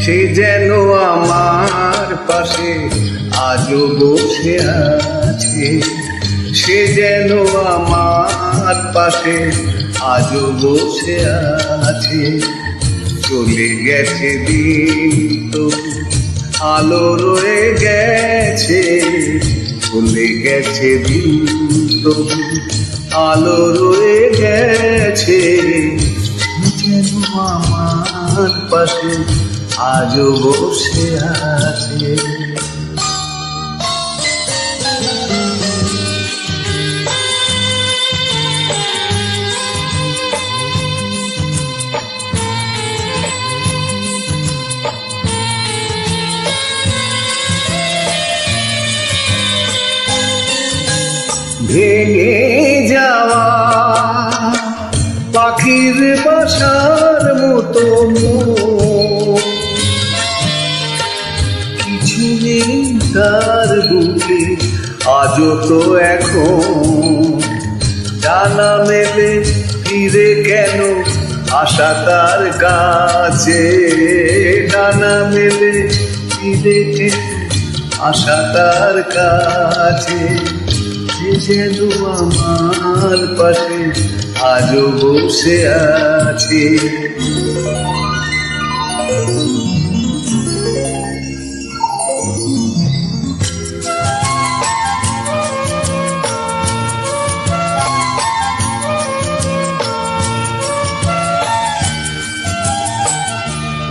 সে যেন আমার পাশে আজও বসে আছে, সে যেন আমার পাশে আজও বসে আছে। চলে গেছে দিন তো আলো রয়ে গেছে, চলে গেছে দিন তো আলো রয়ে গেছে। যেন আমার পাশে আজও বসে আছে। ভেঙে যাওয়া পাখির বাসার মতো কিছু নেই তার বুকে আজও তো এখন ডানা মেলে ফিরে কেন আশা তার কাছে, ডানা মেলে ফিরে কেন আশা তার কাছে। সে যেন আমার পাশে আজও বসে আছে।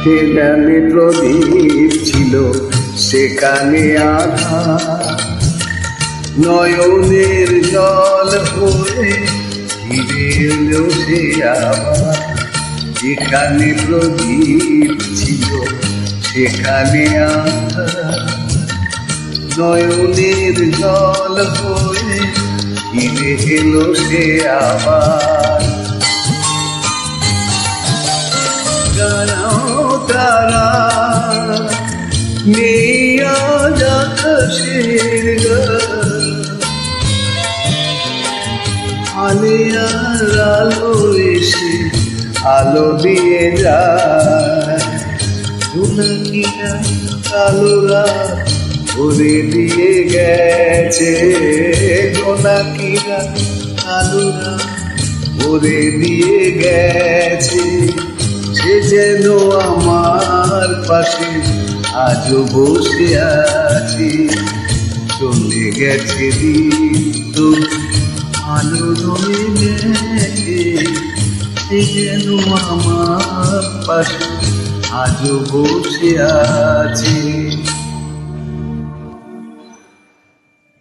সেখানে প্রদীপ ছিল, সেখানে আধার, নয়নের জল হয়ে ফিরে এলো সে আবার। যেখানে প্রদীপ ছিল সেখানে আধার, নয়নের জল হয়ে ফিরে এলো সে আবার। তারা নেই আজ আকাশের গান, আলিয়ার আলো এসে আলো দিয়ে যায়। জোনাকিরা কালোরা ভরে দিয়ে গেছে, জোনাকিরা কালোরা ভরে দিয়ে গেছে। সে যেন আমার পাশে আজও বসে আছে। চলে গেছে দিন তো আলো রয়ে গেছে, সে যেন আমার পাশে আজও বসে আছে।